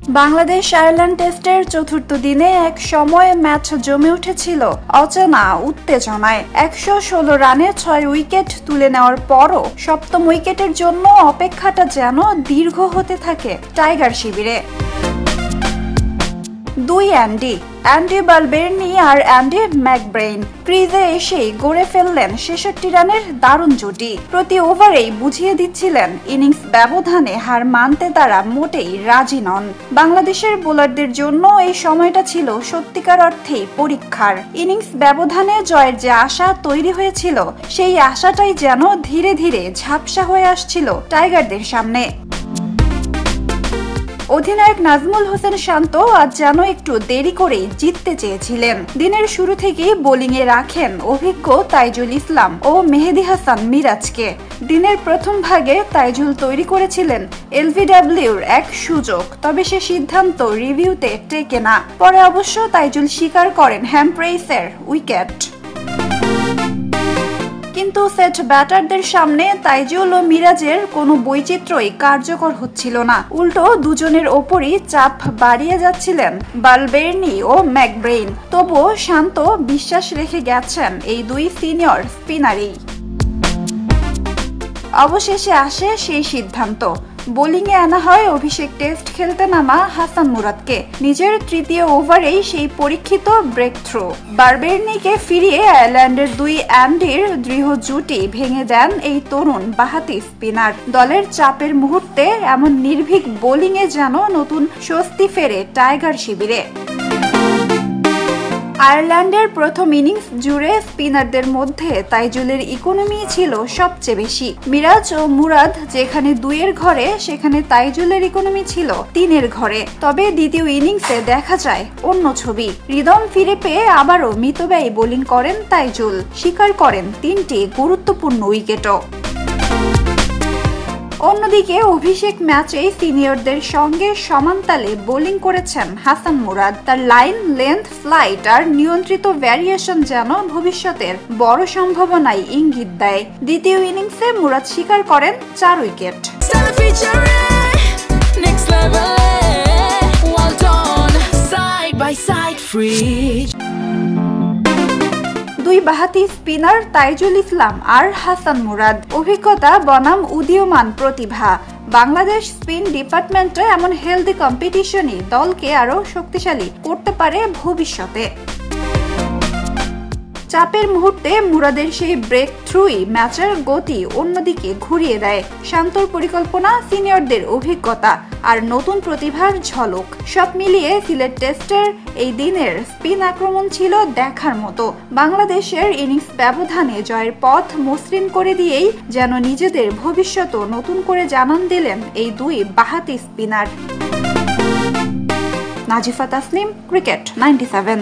Bangladesh Ireland টেস্টের চতুর্থ দিনে এক সময় ম্যাচ জমে উঠেছিল অচেনা উত্তেজনায়। ১১৬ রানে ৬ উইকেট তুলে নেওয়ার পরও সপ্তম উইকেটের জন্য অপেক্ষাটা যেন দীর্ঘ হতে থাকে টাইগার শিবিরে। দুই অ্যান্ডি বালবের্নি আর অ্যান্ডি ম্যাকব্রেইন ক্রিজে এসেই গড়ে ফেললেন ৬৬ রানের দারুণ জুটি। প্রতি ওভারেই বুঝিয়ে দিচ্ছিলেন ইনিংস ব্যবধানে হার মানতে তারা মোটেই রাজি নন। বাংলাদেশের বোলারদের জন্য এই সময়টা ছিল সত্যিকার অর্থেই পরীক্ষার। ইনিংস ব্যবধানে জয়ের যে আশা তৈরি হয়েছিল, সেই আশাটাই যেন ধীরে ধীরে ঝাপসা হয়ে আসছিল টাইগারদের সামনে। অধিনায়ক নাজমুল হোসেন শান্ত আজ যেন একটু দেরি করেই জিততে চেয়েছিলেন। দিনের শুরু থেকেই বোলিংয়ে রাখেন অভিজ্ঞ তাইজুল ইসলাম ও মেহেদী হাসান মিরাজকে। দিনের প্রথম ভাগে তাইজুল তৈরি করেছিলেন এলবিডব্লিউর এক সুযোগ, তবে সে সিদ্ধান্ত রিভিউতে টেকে না। পরে অবশ্য তাইজুল স্বীকার করেন হ্যামপ্রেইসের উইকেট। কিন্তু সেট ব্যাটারদের সামনে তাইজুল ও মিরাজের কোনো বৈচিত্র্যই কার্যকর হচ্ছিল না। উল্টো দুজনের ওপরই চাপ বাড়িয়ে যাচ্ছিলেন বালবের্নি ও ম্যাকব্রেইন। তবুও শান্ত বিশ্বাস রেখে গেছেন এই দুই সিনিয়র স্পিনারই। অবশেষে আসে সেই সিদ্ধান্ত। বোলিংয়ে আনা হয় অভিষেক টেস্ট খেলতে নামা হাসান মুরাদকে। নিজের তৃতীয় ওভারেই সেই পরীক্ষিত ব্রেক থ্রো। বালবের্নিকে ফিরিয়ে আয়ারল্যান্ডের দুই অ্যান্ডির দৃঢ় জুটি ভেঙে দেন এই তরুণ বাঁহাতি স্পিনার। দলের চাপের মুহূর্তে এমন নির্ভীক বোলিংয়ে যেন নতুন স্বস্তি ফেরে টাইগার শিবিরে। আয়ারল্যান্ডের প্রথম ইনিংস জুড়ে স্পিনারদের মধ্যে তাইজুলের ইকোনমি ছিল সবচেয়ে বেশি। মিরাজ ও মুরাদ যেখানে ২-এর ঘরে, সেখানে তাইজুলের ইকোনমি ছিল ৩-এর ঘরে। তবে দ্বিতীয় ইনিংসে দেখা যায় অন্য ছবি। রিদম ফিরে পেয়ে আবারও মিতব্যয়ী বোলিং করেন তাইজুল, শিকার করেন ৩টি গুরুত্বপূর্ণ উইকেটও। অন্যদিকে অভিষেক ম্যাচে সিনিয়রদের সঙ্গে সমান তালে বোলিং করেছেন হাসান মুরাদ। তার লাইন, লেন্থ, ফ্লাইট আর নিয়ন্ত্রিত ভ্যারিয়েশন যেন ভবিষ্যতের বড় সম্ভাবনায় ইঙ্গিত দেয়। দ্বিতীয় ইনিংসে মুরাদ শিকার করেন ৪ উইকেট। দুই বাঁহাতি স্পিনার তাইজুল ইসলাম আর হাসান মুরাদ, অভিজ্ঞতা বনাম উদীয়মান প্রতিভা। বাংলাদেশ স্পিন ডিপার্টমেন্টে এমন হেলদি কম্পিটিশনই দলকে আরো শক্তিশালী করতে পারে ভবিষ্যতে। চাপের মুহূর্তে মুরাদের সেই ব্রেক থ্রুই ম্যাচের গতি অন্যদিকে ঘুরিয়ে দেয়। শান্তর পরিকল্পনা, সিনিয়রদের অভিজ্ঞতা আর নতুন প্রতিভার ঝলক, সব মিলিয়ে সিলেট টেস্টের এই দিনের স্পিন আক্রমণ ছিল দেখার মতো। বাংলাদেশের ইনিংস ব্যবধানে জয়ের পথ মসৃণ করে দিয়েই যেন নিজেদের ভবিষ্যৎ নতুন করে জানান দিলেন এই দুই বাঁহাতি স্পিনার। নাজিফা তাসনিম, ক্রিকেট 97।